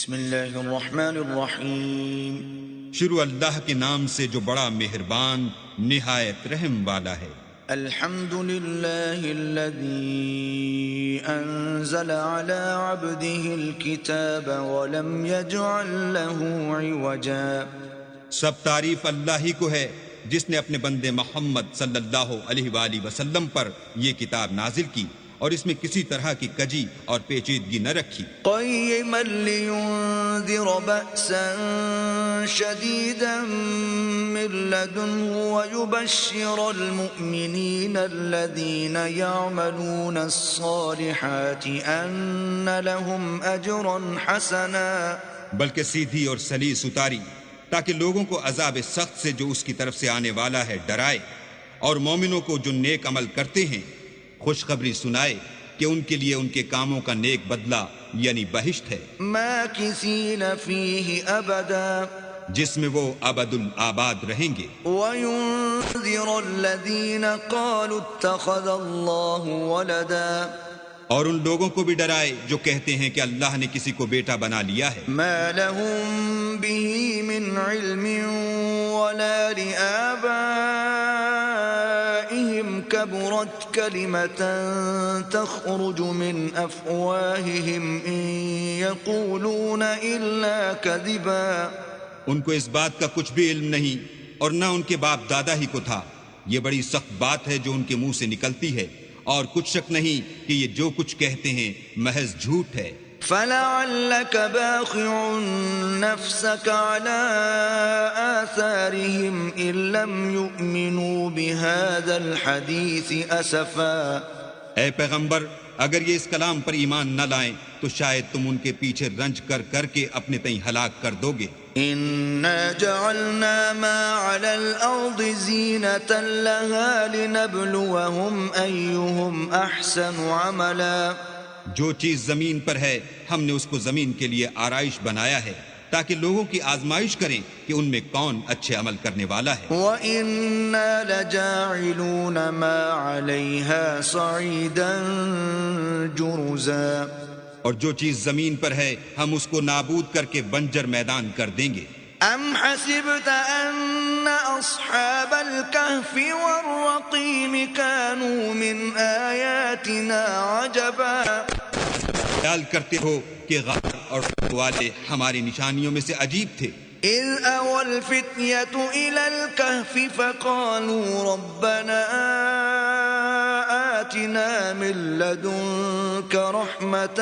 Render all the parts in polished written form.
بسم اللہ الرحمن الرحیم. شروع اللہ کے نام سے جو بڑا مہربان نہایت رحم والا ہے. الحمد للہ الذی انزل على عبده الكتاب ولم يجعل له عوجا. سب تعریف اللہ ہی کو ہے جس نے اپنے بندے محمد صلی اللہ علیہ وآلہ وسلم پر یہ کتاب نازل کی اور اس میں کسی طرح کی کجی اور پیچیدگی نہ رکھی. قیما لینذر بأسا شدیدا من لدنه ویبشر المؤمنین الذین یعملون الصالحات ان لهم اجرا حسنا. بلکہ سیدھی اور سلیس اتاری تاکہ لوگوں کو عذاب سخت سے جو اس کی طرف سے آنے والا ہے ڈرائے، اور مومنوں کو جو نیک عمل کرتے ہیں خوشخبری سنائے کہ ان کے لیے ان کے کاموں کا نیک بدلہ یعنی بہشت ہے، ماکثین فیہ ابدا، جس میں وہ ابد الآباد رہیں گے. وینذر الذین قالوا اتخذ اللہ ولدا، اور ان لوگوں کو بھی ڈرائے جو کہتے ہیں کہ اللہ نے کسی کو بیٹا بنا لیا ہے. ما لهم به من علم ولا لآبائهم كبرت كلمة تخرج من أفواههم إن يقولون إلا كذبا. ان کو اس بات کا کچھ بھی علم نہیں اور نہ ان کے باپ دادا ہی کو تھا. یہ بڑی سخت بات ہے جو ان کے منہ سے نکلتی ہے، اور کچھ شک نہیں کہ یہ جو کچھ کہتے ہیں محض جھوٹ ہے. فَلَعَلَّكَ بَاخِعٌ نَفْسَكَ عَلَىٰ آثَارِهِمْ إِن لَّمْ يُؤْمِنُوا بِهَٰذَا الْحَدِيثِ أَسَفًا. اے پیغمبر، اگر یہ اس کلام پر ایمان نہ لائیں تو شاید تم ان کے پیچھے رنج کر کر کے اپنے تئیں ہلاک کر دو گے. إِنَّا جَعَلْنَا مَا عَلَى الْأَرْضِ زِينَةً لَهَا لِنَبْلُوَهُمْ أَيُّهُمْ أَحْسَنُ عَمَلًا. جو چیز زمین پر ہے ہم نے اس کو زمین کے لیے آرائش بنایا ہے تاکہ لوگوں کی آزمائش کریں کہ ان میں کون اچھے عمل کرنے والا ہے. وَإِنَّا لَجَاعِلُونَ مَا عَلَيْهَا صَعِيدًا جُرُزًا. اور جو چیز زمین پر ہے ہم اس کو نابود کر کے بنجر میدان کر دیں گے. ام حسبت ان اصحاب الكهف والرقيم كانوا من آیاتنا عجبا. خیال کرتے ہو کہ غار اور والے ہماری نشانیوں میں سے عجیب تھے. اذ اوى الفتية الى الكهف فقالوا ربنا آتنا من لدنك رحمة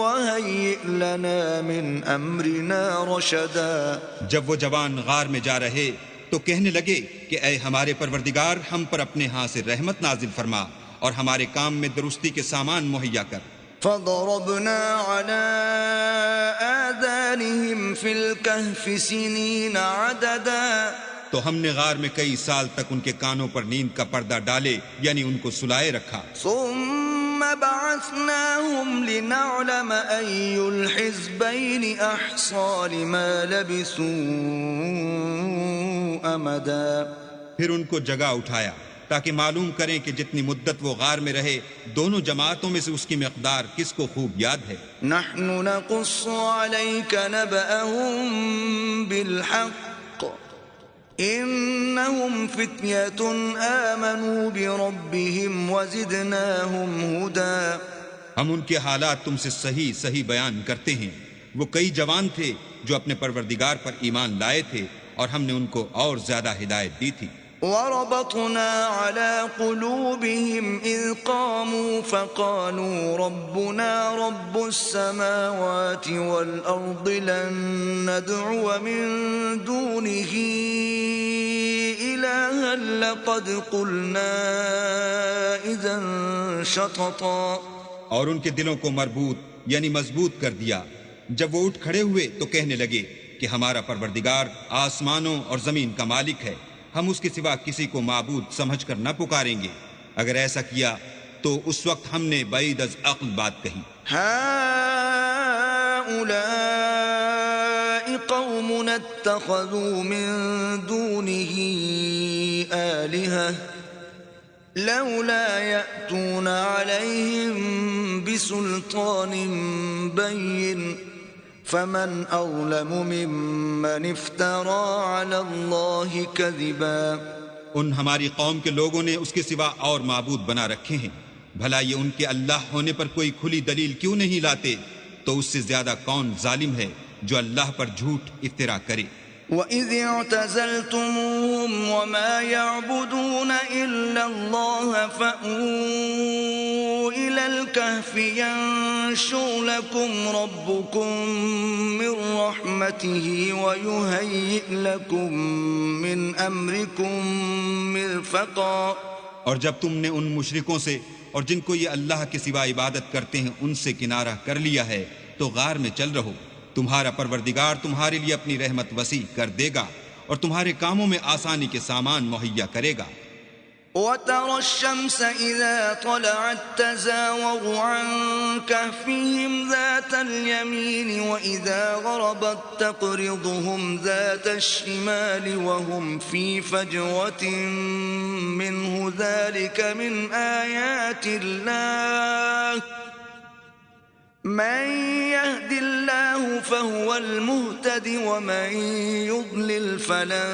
وهيئ لنا من امرنا رشدا. جب وہ جوان غار میں جا رہے تو کہنے لگے کہ اے ہمارے پروردگار، ہم پر اپنے ہاں سے رحمت نازل فرما اور ہمارے کام میں درستی کے سامان مہیا کر. فضربنا على آذانهم في الكهف سنين عددا. تو ہم نے غار میں کئی سال تک ان کے کانوں پر نیند کا پردہ ڈالے یعنی ان کو سلائے رکھا. ثم بعثناهم لنعلم أي الحزبين أحصى لما لبثوا أمدا. پھر ان کو جگہ اٹھایا تاکہ معلوم کریں کہ جتنی مدت وہ غار میں رہے دونوں جماعتوں میں سے اس کی مقدار کس کو خوب یاد ہے. نحن نقص عليك نبأهم بالحق إنهم فتية آمنوا بربهم وزدناهم هدى. ہم ان کے حالات تم سے صحیح بیان کرتے ہیں. وہ کئی جوان تھے جو اپنے پروردگار پر ایمان لائے تھے اور ہم نے ان کو اور زیادہ ہدایت دی تھی. وربطنا على قلوبهم إذ قاموا فقالوا ربنا رب السماوات والأرض لن ندعو من دونه إلها لقد قلنا إذا شططا. اور ان کے دلوں کو مربوط یعنی مضبوط کر دیا. جب وہ اٹھ کھڑے ہوئے تو کہنے لگے کہ ہمارا پروردگار آسمانوں اور زمین کا مالک ہے، ہم اس کے سوا کسی کو معبود سمجھ کر نہ پکاریں گے. اگر ایسا کیا تو اس وقت ہم نے بعید از عقل بات کہی. هؤلاء قوم اتخذوا من دونه آلهة لولا يأتون عليهم بسلطان بين فمن أظلم ممن افترى على الله كذبا. ان ہماری قوم کے لوگوں نے اس کے سوا اور معبود بنا رکھے ہیں، بھلا یہ ان کے اللہ ہونے پر کوئی کھلی دلیل کیوں نہیں لاتے؟ تو اس سے زیادہ کون ظالم ہے جو اللہ پر جھوٹ افترا کرے؟ وَإِذِ اعْتَزَلْتُمُوهُمْ وَمَا يَعْبُدُونَ إِلَّا اللَّهَ فَأْوُوا إِلَى الْكَهْفِ يَنشُرْ لَكُمْ رَبُّكُمْ مِنْ رَحْمَتِهِ وَيُهَيِّئْ لَكُمْ مِنْ أَمْرِكُمْ مِرْفَقًا. اور جب تم نے ان مشرکوں سے اور جن کو یہ اللہ کے سوا عبادت کرتے ہیں ان سے کنارہ کر لیا ہے تو غار میں چل رہو، تمہارا پروردگار تمہارے لیے اپنی رحمت وسیع کر دے گا اور تمہارے کاموں میں آسانی کے سامان مہیا کرے گا. وَتَرَى الشَّمْسَ إِذَا طَلَعَتْ تَزَاوَرُ عَنْ كَهْفِهِمْ ذَاتَ الْيَمِينِ وَإِذَا غَرَبَتْ تَقْرِضُهُمْ ذَاتَ الشِّمَالِ وَهُمْ فِي فَجْوَةٍ مِّنْهُ ذَلِكَ مِنْ آيَاتِ اللَّهِ من يهد الله فهو المهتد ومن يضلل فلن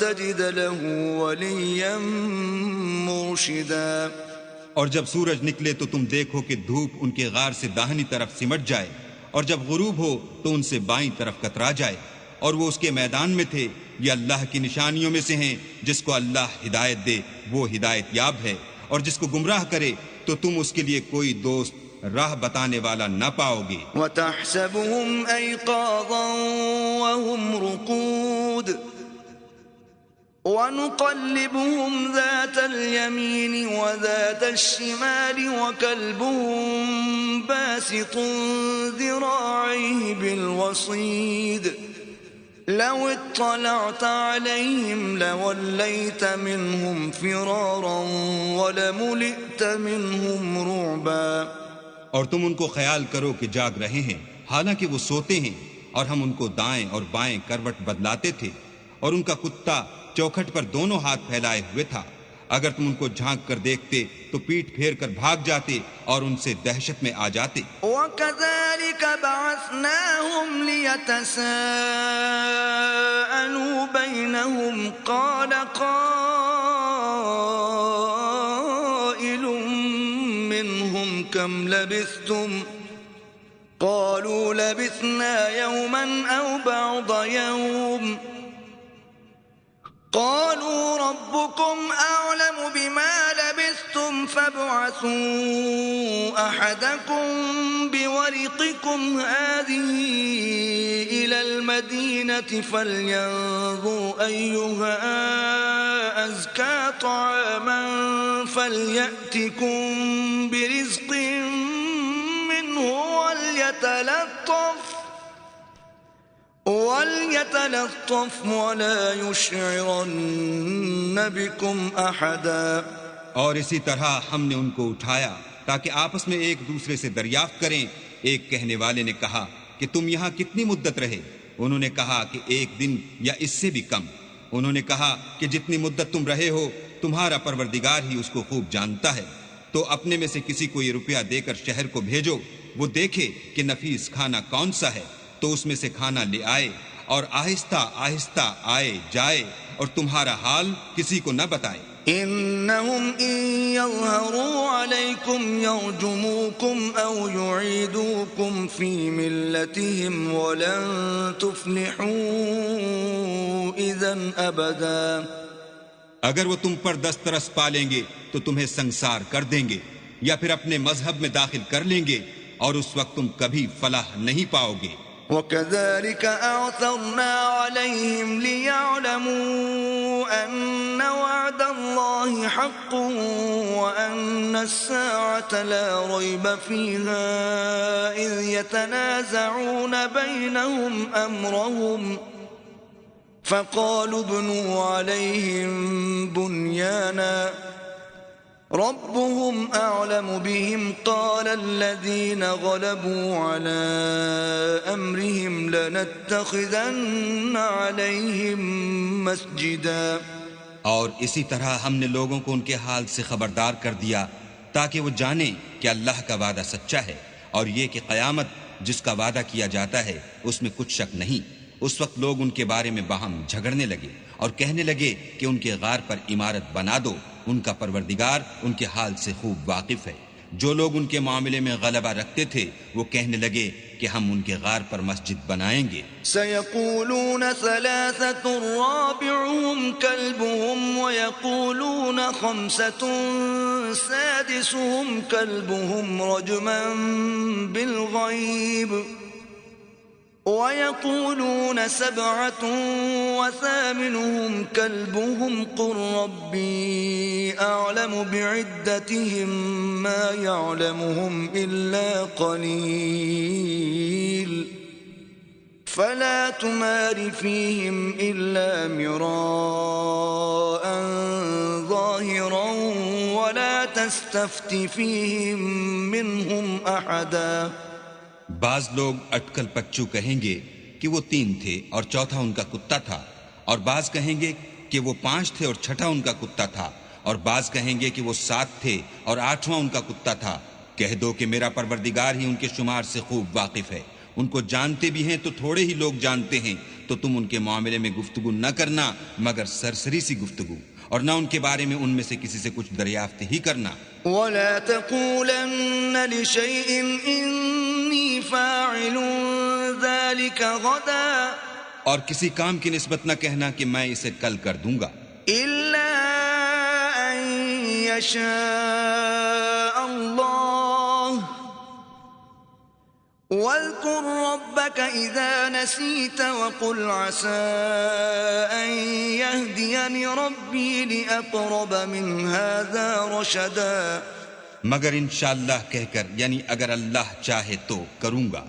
تجد له وليا مرشدا. اور جب سورج نکلے تو تم دیکھو کہ دھوپ ان کے غار سے داہنی طرف سمٹ جائے، اور جب غروب ہو تو ان سے بائیں طرف کترا جائے، اور وہ اس کے میدان میں تھے. یہ اللہ کی نشانیوں میں سے ہیں، جس کو اللہ ہدایت دے وہ ہدایت یاب ہے، اور جس کو گمراہ کرے تو تم اس کے لیے کوئی دوست راہ بتانے والا نہ پاؤ گے. وَتَحْسَبُهُمْ أَيْقَاظًا وَهُمْ رُقُودٌ وَنُقَلِّبُهُمْ ذَاتَ الْيَمِينِ وَذَاتَ الشِّمَالِ وَكَلْبُهُمْ بَاسِطٌ ذِرَاعَيْهِ بِالْوَصِيدِ لَوِ اطَّلَعْتَ عَلَيْهِمْ لَوَلَّيْتَ مِنْهُمْ فِرَارًا وَلَمُلِئْتَ مِنْهُمْ رُعْبًا. اور تم ان کو خیال کرو کہ جاگ رہے ہیں حالانکہ وہ سوتے ہیں، اور ہم ان کو دائیں اور بائیں کروٹ بدلاتے تھے، اور ان کا کتا چوکھٹ پر دونوں ہاتھ پھیلائے ہوئے تھا. اگر تم ان کو جھانک کر دیکھتے تو پیٹ پھیر کر بھاگ جاتے اور ان سے دہشت میں آ جاتے. وَكَذَلِكَ بَعَثْنَاهُمْ لِيَتَسَاءَلُوا بَيْنَهُمْ قَالَ قَائِلٌ مِّنْهُمْ كَمْ لَبِثْتُمْ قَالُوا لَبِثْنَا يَوْمًا أَوْ بَعْضَ يَوْمٍ قالوا ربكم أعلم بما لبثتم فابعثوا أحدكم بورقكم هذه إلى المدينة فلينظر أيها أزكى طعاما فليأتكم برزق منه وَلْيَتَلَطَّفْ وَلَا يُشْعِرَنَّ بِكُمْ أَحَدًا. اور اسی طرح ہم نے ان کو اٹھایا تاکہ آپس میں ایک دوسرے سے دریافت کریں. ایک کہنے والے نے کہا کہ تم یہاں کتنی مدت رہے؟ انہوں نے کہا کہ 1 دن یا اس سے بھی کم. انہوں نے کہا کہ جتنی مدت تم رہے ہو تمہارا پروردگار ہی اس کو خوب جانتا ہے. تو اپنے میں سے کسی کو یہ روپیہ دے کر شہر کو بھیجو، وہ دیکھے کہ نفیس کھانا کون سا ہے تو اس میں سے کھانا لے آئے، اور آہستہ آہستہ آئے جائے اور تمہارا حال کسی کو نہ بتائے. انہم ان یظہروا علیکم یرجموکم او یعیدوکم فی ملتہم ولن تفلحوا اذن ابدا. اگر وہ تم پر دسترس پالیں گے تو تمہیں سنسار کر دیں گے، یا پھر اپنے مذہب میں داخل کر لیں گے، اور اس وقت تم کبھی فلاح نہیں پاؤ گے. وَكَذَلِكَ أَعْثَرْنَا عَلَيْهِمْ لِيَعْلَمُوا أَنَّ وَعْدَ اللَّهِ حَقٌّ وَأَنَّ السَّاعَةَ لَا رَيْبَ فِيهَا إِذْ يَتَنَازَعُونَ بَيْنَهُمْ أَمْرَهُمْ فَقَالُوا ابْنُوا عَلَيْهِمْ بُنْيَانًا ربهم أعلم بهم قال الذين غلبوا على أمرهم لنتخذن عليهم مسجدا. اور اسی طرح ہم نے لوگوں کو ان کے حال سے خبردار کر دیا تاکہ وہ جانیں کہ اللہ کا وعدہ سچا ہے، اور یہ کہ قیامت جس کا وعدہ کیا جاتا ہے اس میں کچھ شک نہیں۔ اس وقت لوگ ان کے بارے میں باہم جھگڑنے لگے اور کہنے لگے کہ ان کے غار پر عمارت بنا دو، ان کا پروردگار ان کے حال سے خوب واقف ہے۔ جو لوگ ان کے معاملے میں غلبہ رکھتے تھے وہ کہنے لگے کہ ہم ان کے غار پر مسجد بنائیں گے۔ سيقولون ثلاثة رابعهم كلبهم ويقولون خمسة سادسهم كلبهم رجما بالغيب ويقولون سبعة وثامنهم كلبهم قل ربي أعلم بعدتهم ما يعلمهم إلا قليل فلا تمار فيهم إلا مراء ظاهرا ولا تستفت فيهم منهم أحدا۔ بعض لوگ اٹکل پچو کہیں گے کہ وہ 3 تھے اور چوتھا ان کا کتا تھا، اور بعض کہیں گے کہ وہ 5 تھے اور چھٹا ان کا کتا تھا، اور بعض کہیں گے کہ وہ 7 تھے اور 8واں ان کا کتا تھا۔ کہہ دو کہ میرا پروردگار ہی ان کے شمار سے خوب واقف ہے، ان کو جانتے بھی ہیں تو تھوڑے ہی لوگ جانتے ہیں، تو تم ان کے معاملے میں گفتگو نہ کرنا مگر سرسری سی گفتگو، اور نہ ان کے بارے میں ان میں سے کسی سے کچھ دریافت ہی کرنا۔ ولا تقولن لشيء إني فاعل ذلك غدا، اور کسی کام کی نسبت نہ کہنا کہ میں اسے کل کر دوں گا، إلا أن يشاء الله، واذكر ربك إذا نسيت وقل عسى أن يهديني ربي لأقرب من هذا رشدا۔ مگر انشاءاللہ کہہ کر، یعنی اگر اللہ چاہے تو کروں گا،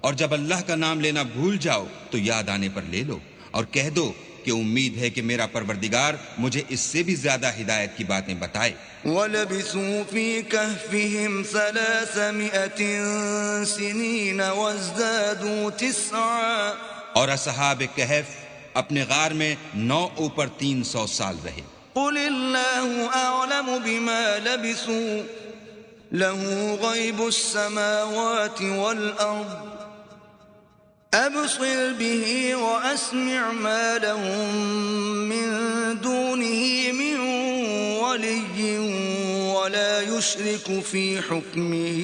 اور جب اللہ کا نام لینا بھول جاؤ تو یاد آنے پر لے لو، اور کہہ دو کہ امید ہے کہ میرا پروردگار مجھے اس سے بھی زیادہ ہدایت کی باتیں بتائے۔ وَلَبِثُوا فِي كَهْفِهِمْ 300 سِنِينَ وَازْدَادُوا 9، اور اصحاب کہف اپنے غار میں 9 اوپر 300 سال رہے۔ قُلِ اللَّهُ أَعْلَمُ بِمَا لَبِثُوا لَهُ غَيْبُ السَّمَاوَاتِ وَالْأَرْضِ أَبْصِرْ بِهِ وَأَسْمِعْ مَا لَهُم مِّن دُونِهِ مِن وَلِيٍّ وَلَا يُشْرِكُ فِي حُكْمِهِ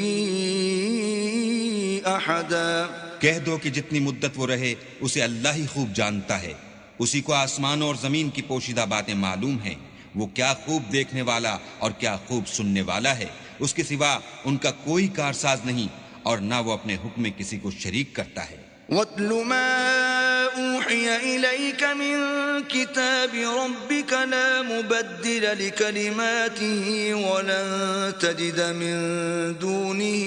أَحَدًا۔ کہہ دو کہ جتنی مدت وہ رہے اسے اللہ ہی خوب جانتا ہے، اسی کو آسمانوں اور زمین کی پوشیدہ باتیں معلوم ہیں، وہ کیا خوب دیکھنے والا اور کیا خوب سننے والا ہے، اس کے سوا ان کا کوئی کارساز نہیں، اور نہ وہ اپنے حکم میں کسی کو شریک کرتا ہے۔ وَاتْلُ مَا أُوحِيَ إِلَيْكَ مِن كِتَابِ رَبِّكَ لَا مُبَدِّلَ لِكَلِمَاتِهِ وَلَن تَجِدَ مِن دُونِهِ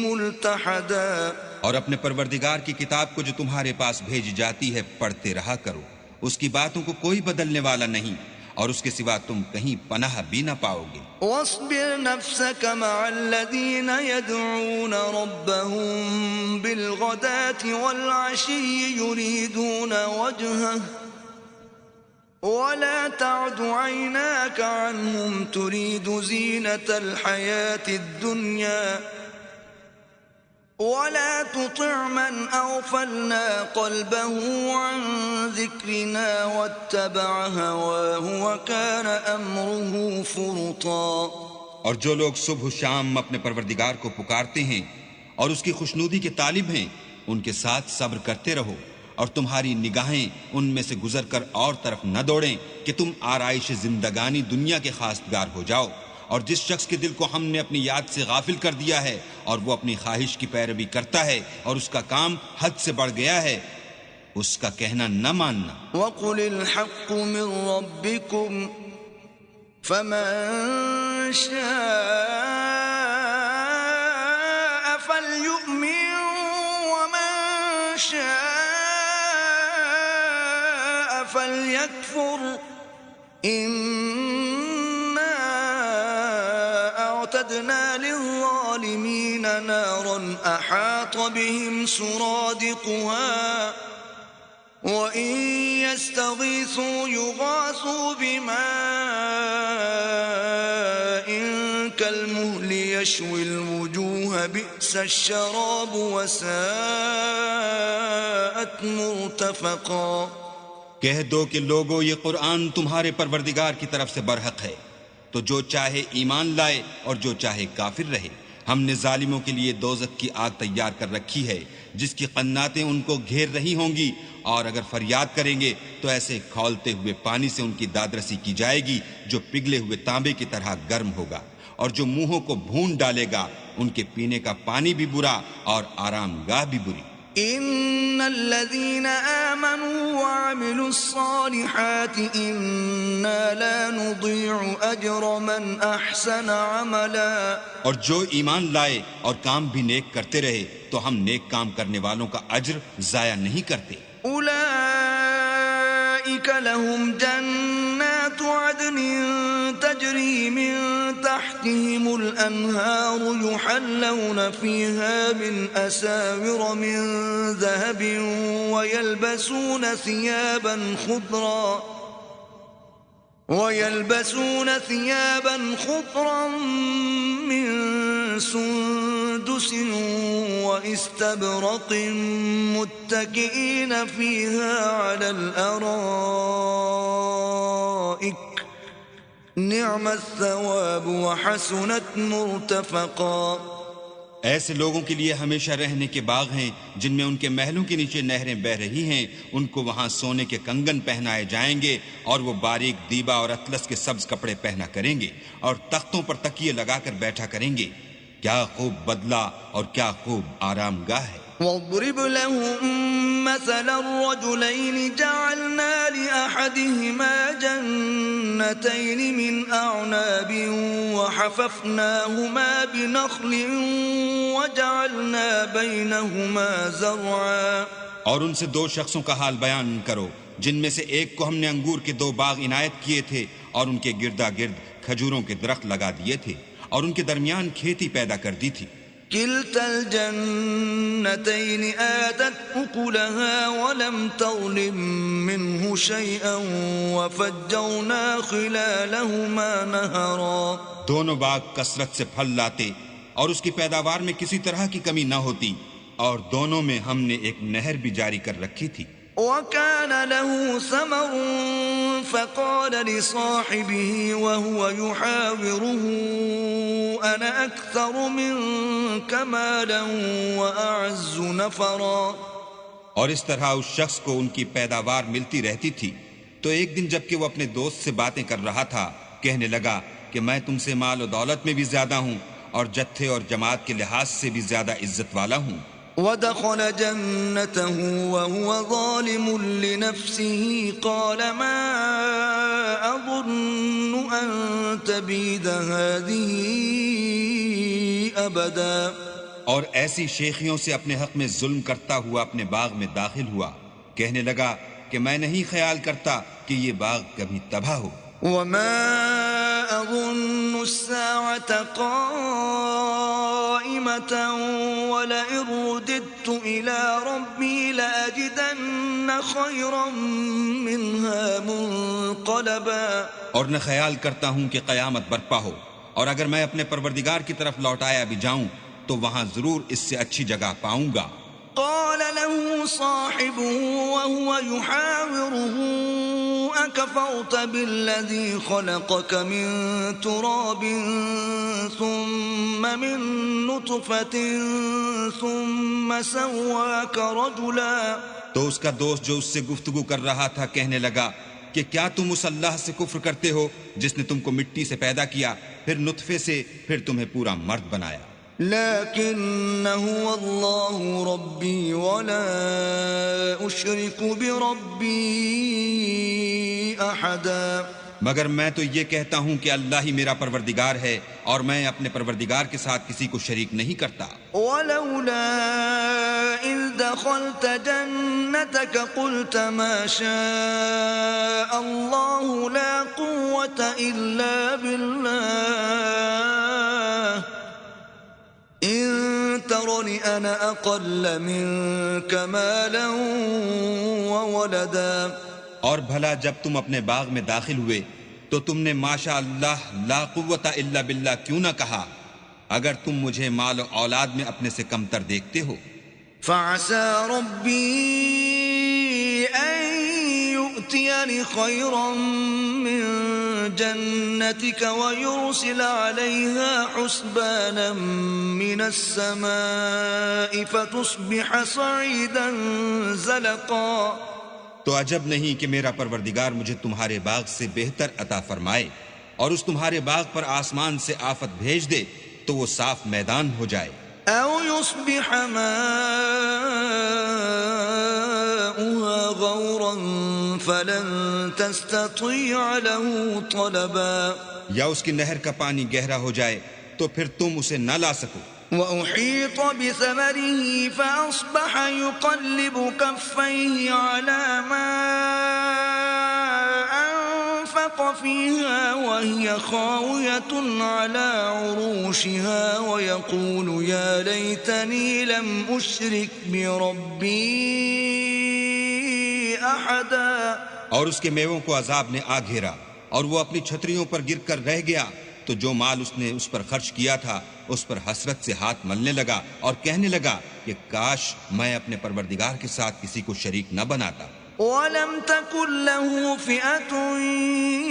مُلْتَحَدًا۔ اور اپنے پروردگار کی کتاب کو جو تمہارے پاس بھیجی جاتی ہے پڑھتے رہا کرو، اس کی باتوں کو کوئی بدلنے والا نہیں، اور اس کے سوا تم کہیں پناہ بھی نہ پاؤ گے۔ واصبر نفسك مع الذين يدعون ربهم بالغداة والعشي يريدون وجهه ولا تعد عيناك عنهم تريد زينة الحياة الدنيا ولا تطع من أغفلنا قلبه عن ذكرنا واتبع هواه وكان أمره فرطا۔ اور جو لوگ صبح و شام اپنے پروردگار کو پکارتے ہیں اور اس کی خوشنودی کے طالب ہیں، ان کے ساتھ صبر کرتے رہو، اور تمہاری نگاہیں ان میں سے گزر کر اور طرف نہ دوڑیں کہ تم آرائش زندگانی دنیا کے خواستگار ہو جاؤ۔ اور جس شخص کے دل کو ہم نے اپنی یاد سے غافل کر دیا ہے اور وہ اپنی خواہش کی پیروی کرتا ہے اور اس کا کام حد سے بڑھ گیا ہے، اس کا کہنا نہ ماننا۔ وَقُلِ الْحَقُّ مِن رَّبِّكُمْ فَمَن شَاءَ فَلْيُؤْمِن وَمَن شَاءَ فَلْيَكْفُرْ أعتدنا للظالمين نارا أحاط بهم سرادقها وإن يستغيثوا يغاثوا بماء كالمهل يشوي الوجوه بئس بئس الشراب وساءت مرتفقا. کہہ دو کہ لوگو یہ قرآن تمہارے پروردگار کی طرف سے برحق ہے، تو جو چاہے ایمان لائے اور جو چاہے کافر رہے. ہم نے ظالموں کے لیے دوزخ کی آگ تیار کر رکھی ہے جس کی قناتیں ان کو گھیر رہی ہوں گی، اور اگر فریاد کریں گے تو ایسے کھولتے ہوئے پانی سے ان کی دادرسی کی جائے گی جو پگھلے ہوئے تانبے کی طرح گرم ہوگا، اور جو منہوں کو بھون ڈالے گا ان کے پینے کا پانی بھی برا اور آرام گاہ بھی بری. ان الذين آمنوا وعملوا الصالحات انا لا نضيع اجر من احسن عملا. اور جو ایمان لائے اور کام بھی نیک کرتے رہے تو ہم نیک کام کرنے والوں کا اجر ضائع نہیں کرتے. اولئک لهم جنات عدن تجری من تحتهم الانہار يحلون فيها من اساور من ذهب ويلبسون ثيابا خضرا من سندس واستبرق متكئين فيها على الارائك نعم الثواب وحسنت مرتفقا. ایسے لوگوں کے لیے ہمیشہ رہنے کے باغ ہیں جن میں ان کے محلوں کے نیچے نہریں بہہ رہی ہیں. ان کو وہاں سونے کے کنگن پہنائے جائیں گے اور وہ باریک دیبا اور اطلس کے سبز کپڑے پہنا کریں گے اور تختوں پر تکیے لگا کر بیٹھا کریں گے. کیا خوب بدلہ اور کیا خوب آرام گاہ ہے. واضرب لهم مثل الرجلين جعلنا لأحدهما جنتين من أعناب وحففناهما بنخل وجعلنا بينهما زرعا. اور ان سے دو شخصوں کا حال بیان کرو جن میں سے ایک کو ہم نے انگور کے 2 باغ عنایت کیے تھے اور ان کے گردا گرد کھجوروں کے درخت لگا دیے تھے اور ان کے درمیان کھیتی پیدا کر دی تھی. كلتا الجنتين آتت أكلها ولم تظلم منه شيئا وفجرنا خلالهما نهرا. دونوں باغ کثرت سے پھل لاتے اور اس کی پیداوار میں کسی طرح کی کمی نہ ہوتی، اور دونوں میں ہم نے ایک نہر بھی جاری کر رکھی تھی. وكان له ثمر فقال لصاحبه وهو يحاوره أنا أكثر منك مالا وأعز نفرا. اور اس طرح اس شخص کو ان کی پیداوار ملتی رہتی تھی، تو ایک دن جب کہ وہ اپنے دوست سے باتیں کر رہا تھا کہنے لگا کہ میں تم سے مال و دولت میں بھی زیادہ ہوں اور جتھے اور جماعت کے لحاظ سے بھی زیادہ عزت والا ہوں. ودخل جنته وهو ظالم لنفسه قال ما أظن أن تبيد هذه أبدا. اور ایسی شیخیوں سے اپنے حق میں ظلم کرتا ہوا اپنے باغ میں داخل ہوا، کہنے لگا کہ میں نہیں خیال کرتا کہ یہ باغ کبھی تباہ ہو. وما أظن الساعة قائمة ولئن رددت إلى ربي لأجدن خيرا منها منقلبا. اور نہ خیال کرتا ہوں کہ قیامت برپا ہو، اور اگر میں اپنے پروردگار کی طرف لوٹایا بھی جاؤں تو وہاں ضرور اس سے اچھی جگہ پاؤں گا. قال له صاحبه وهو يحاوره أكفرت بالذي خلقك من تراب ثم من نطفة ثم سواك رجلا. تو اس کا دوست جو اس سے گفتگو کر رہا تھا کہنے لگا کہ کیا تم اس اللہ سے کفر کرتے ہو جس نے تم کو مٹی سے پیدا کیا، پھر نطفے سے، پھر تمہیں پورا مرد بنایا. لكن هو الله ربي ولا أشرك بربي أحدا. مگر میں تو یہ کہتا ہوں کہ اللہ ہی میرا پروردگار ہے اور میں اپنے پروردگار کے ساتھ کسی کو شریک نہیں کرتا. ولولا إذ دخلت جنتك قلت ما شاء الله لا قوة إلا بالله إن ترني أنا أقل منك مالا وولدا. اور بھلا جب تم اپنے باغ میں داخل ہوئے تو تم نے ماشاء اللہ لا قوت الا باللہ کیوں نہ کہا؟ اگر تم مجھے مال و اولاد میں اپنے سے کمتر دیکھتے ہو. فعسى ربي أن يؤتيني خيرا من جنتك ويرسل عليها حسبانا من السماء فتصبح صعيدا زلقا. تو عجب نہیں کہ میرا پروردگار مجھے تمہارے باغ سے بہتر عطا فرمائے اور اس تمہارے باغ پر آسمان سے آفت بھیج دے تو وہ صاف میدان ہو جائے. أو يصبح ماؤها غورا فلن تستطيع له طلبا. یا اس کی نہر کا پانی گہرا ہو جائے تو پھر تم اسے نہ لا سکو. وأحيط بثمره فأصبح يقلب كفيه على ما أنفق فيها وهي خاوية على عروشها ويقول يا ليتني لم أشرك بربي أحدا. اور اس کے میووں کو عذاب نے آ گھیرا اور وہ اپنی چھتریوں پر گر کر رہ گیا تو جو مال اس نے اس پر خرچ کیا تھا اس پر حسرت سے ہاتھ ملنے لگا اور کہنے لگا کہ کاش میں اپنے پروردگار کے ساتھ کسی کو شریک نہ بناتا. وَلَمْ تَكُنْ لَهُ فِئَةٌ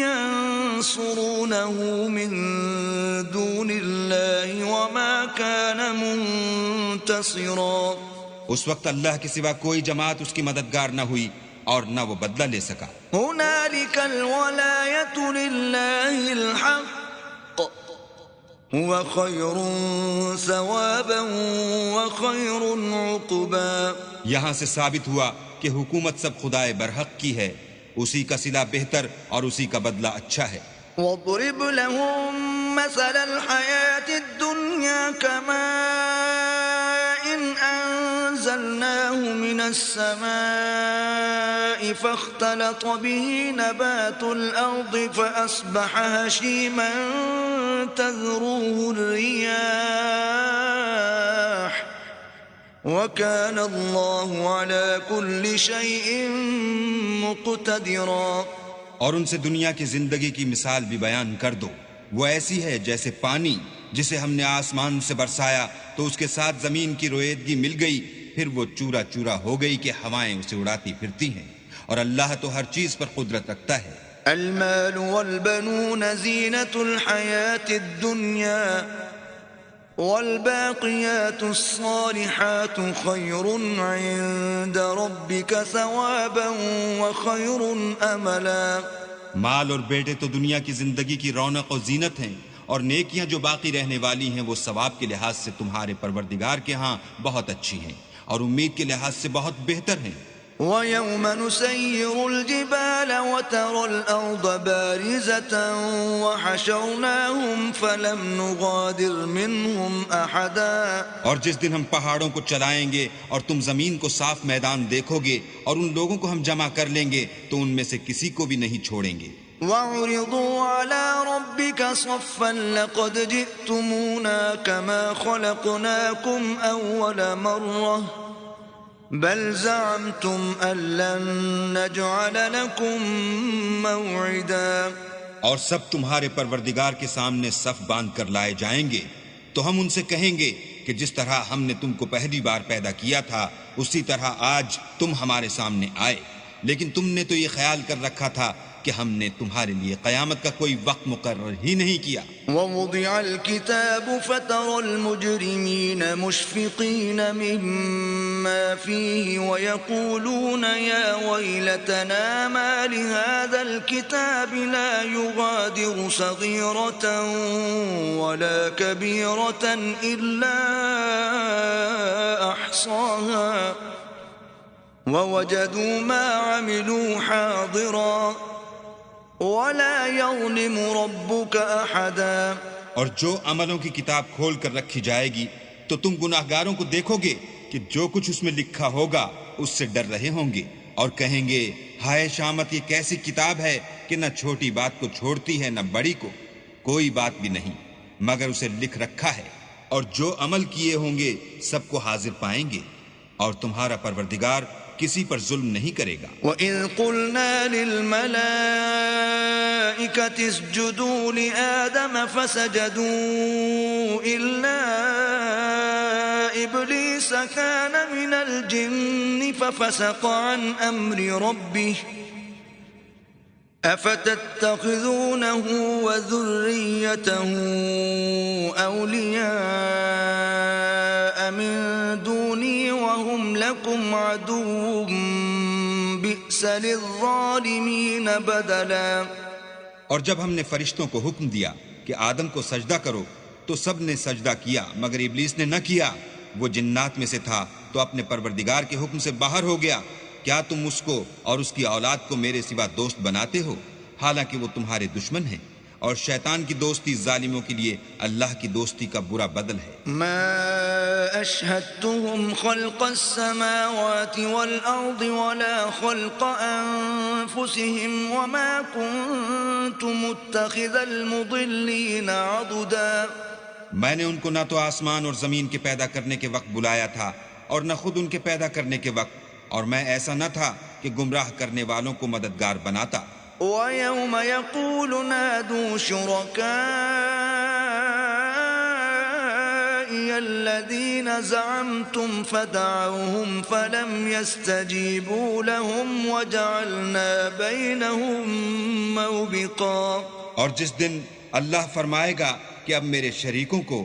يَنصُرُونَهُ مِن دُونِ اللَّهِ وَمَا كَانَ مُنتَصِرًا. اس وقت اللہ کے سوا کوئی جماعت اس کی مددگار نہ ہوئی اور نہ وہ بدلہ لے سکا. هُنَالِكَ الْوَلَایَةُ لِلَّهِ الْحَقِّ هُوَ خَيْرٌ ثَوَابًا وَخَيْرٌ عُقْبًا. یہاں سے ثابت ہوا کہ حکومت سب خدائے برحق کی ہے، اسی کا صلہ بہتر اور اسی کا بدلہ اچھا ہے. وَاضْرِبْ لَهُم مَّثَلَ الْحَيَاةِ الدُّنْيَا كَمَاءٍ أَنزَلْنَاهُ مِنَ السَّمَاءِ فَاخْتَلَطَ بِهِ نَبَاتُ الْأَرْضِ فَأَصْبَحَ هَشِيمًا تَذْرُوهُ الرِّيَاحُ وَكَانَ اللَّهُ عَلَى كُلِّ شَيْءٍ مُقْتَدِرًا. اور ان سے دنیا کی زندگی کی مثال بھی بیان کر دو. وہ ایسی ہے جیسے پانی جسے ہم نے آسمان سے برسایا تو اس کے ساتھ زمین کی رویدگی مل گئی، پھر وہ چورا چورا ہو گئی کہ ہوائیں اسے اڑاتی پھرتی ہیں، اور اللہ تو ہر چیز پر قدرت رکھتا ہے. المال والبنون زینة الحیاة الدنیا والباقیات الصالحات خیر عند ربک ثوابا وخیر املا. مال اور بیٹے تو دنیا کی زندگی کی رونق و زینت ہیں، اور نیکیاں جو باقی رہنے والی ہیں وہ ثواب کے لحاظ سے تمہارے پروردگار کے ہاں بہت اچھی ہیں اور امید کے لحاظ سے بہت بہتر ہیں. وَيَوْمَ نُسَيِّرُ الْجِبَالَ وَتَرَى الْأَرْضَ بَارِزَةً وَحَشَرْنَاهُمْ فَلَمْ نُغَادِرْ مِنْهُمْ أَحَدًا. اور جس دن ہم پہاڑوں کو چلائیں گے اور تم زمین کو صاف میدان دیکھو گے اور ان لوگوں کو ہم جمع کر لیں گے تو ان میں سے کسی کو بھی نہیں چھوڑیں گے. وَعُرِضُوا عَلَى رَبِّكَ صَفًّا لَقَدْ جِئْتُمُونَا كَمَا خَلَقْنَاكُمْ أَوَّلَ مَرَّةٍ بل زعمتم أن لن نجعل لكم موعدا. اور سب تمہارے پروردگار کے سامنے صف باندھ کر لائے جائیں گے تو ہم ان سے کہیں گے کہ جس طرح ہم نے تم کو پہلی بار پیدا کیا تھا اسی طرح آج تم ہمارے سامنے آئے، لیکن تم نے تو یہ خیال کر رکھا تھا کہ ہم نے تمہارے لیے قیامت کا کوئی وقت مقرر ہی نہیں کیا. وَوُضِعَ الْكِتَابُ فَتَرَى الْمُجْرِمِينَ مُشْفِقِينَ مِمَّا فِيهِ وَيَقُولُونَ يَا وَيْلَتَنَا مَا لِهَذَا الْكِتَابِ لَا يُغَادِرُ صَغِيرَةً وَلَا كَبِيرَةً إِلَّا أَحْصَاهَا وَوَجَدُوا مَا عَمِلُوا حَاضِرًا وَلَا يَظْلِمُ رَبُّكَ أَحَدًا. اور جو عملوں کی کتاب کھول کر رکھی جائے گی تو تم گناہگاروں کو دیکھو گے کہ جو کچھ اس میں لکھا ہوگا اس سے ڈر رہے ہوں گے اور کہیں گے ہائے شامت، یہ کیسی کتاب ہے کہ نہ چھوٹی بات کو چھوڑتی ہے نہ بڑی کو، کوئی بات بھی نہیں مگر اسے لکھ رکھا ہے، اور جو عمل کیے ہوں گے سب کو حاضر پائیں گے، اور تمہارا پروردگار کسی پر ظلم نہیں کرے گا۔ وَإِذْ قُلْنَا لِلْمَلَائِكَةِ اسْجُدُوا لِآدَمَ فَسَجَدُوا إِلَّا إِبْلِيسَ كَانَ مِنَ الْجِنِّ فَفَسَقَ عَنْ أَمْرِ رَبِّهِ أَفَتَتَّخِذُونَهُ وَذُرِّيَّتَهُ أَوْلِيَاءَ مِن دُونِي وَهُمْ لَكُمْ عَدُوٌّ بِئْسَ لِلظَّالِمِينَ بَدَلًا۔ اور جب ہم نے فرشتوں کو حکم دیا کہ آدم کو سجدہ کرو تو سب نے سجدہ کیا مگر ابلیس نے نہ کیا، وہ جنات میں سے تھا تو اپنے پروردگار کے حکم سے باہر ہو گیا۔ کیا تم اس کو اور اس کی اولاد کو میرے سوا دوست بناتے ہو، حالانکہ وہ تمہارے دشمن ہیں، اور شیطان کی دوستی ظالموں کے لیے اللہ کی دوستی کا برا بدل ہے۔ ما اشهدتهم خلق السماوات والارض ولا خلق انفسهم وما كنت متخذ المضلين عضدا۔ میں نے ان کو نہ تو آسمان اور زمین کے پیدا کرنے کے وقت بلایا تھا اور نہ خود ان کے پیدا کرنے کے وقت، اور میں ایسا نہ تھا کہ گمراہ کرنے والوں کو مددگار بناتا۔ وَيَوْمَ يَقُولُ نَادُوا شُرَكَائِيَ الَّذِينَ زَعَمْتُمْ فَدَعَوْهُمْ فَلَمْ يَسْتَجِيبُوا لَهُمْ وَجَعَلْنَا بَيْنَهُمْ مَوْبِقًا۔ اور جس دن اللہ فرمائے گا کہ اب میرے شریکوں کو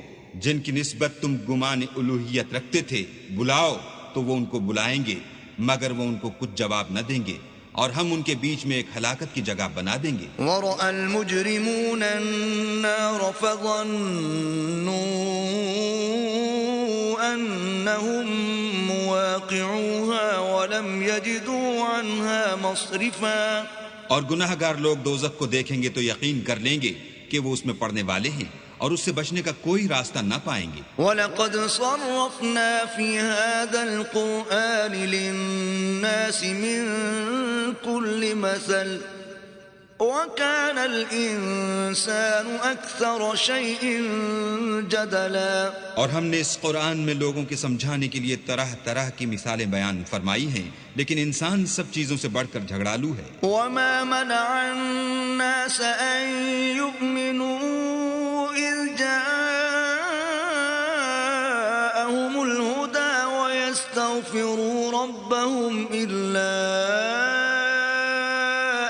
جن کی نسبت تم گمان الوہیت رکھتے تھے بلاؤ، تو وہ ان کو بلائیں گے مگر وہ ان کو کچھ جواب نہ دیں گے، اور ہم ان کے بیچ میں ایک ہلاکت کی جگہ بنا دیں گے۔ وَرَأَى الْمُجْرِمُونَ النَّارَ فَظَنُّوا أَنَّهُمْ مُوَاقِعُوهَا وَلَمْ يَجِدُوا عَنْهَا مَصْرِفًا۔ اور گناہ گار لوگ دوزخ کو دیکھیں گے تو یقین کر لیں گے کہ وہ اس میں پڑنے والے ہیں، اور اس سے بچنے کا کوئی راستہ نہ پائیں گے۔ وَلَقَدْ صَرَّفْنَا فِي هَذَا الْقُرْآنِ لِلنَّاسِ مِنْ كُلِّ مَثَلٍ وَكَانَ الْإِنسَانُ أَكْثَرَ شَيْءٍ جَدَلًا۔ اور ہم نے اس قرآن میں لوگوں کے سمجھانے کے لیے طرح طرح کی مثالیں بیان فرمائی ہیں، لیکن انسان سب چیزوں سے بڑھ کر جھگڑالو ہے۔ وَمَا مَنَعَ النَّاسَ أَن يُؤْمِنُوا إِذْ جَاءَهُمُ الْهُدَى وَيَسْتَغْفِرُوا رَبَّهُمْ إِلَّا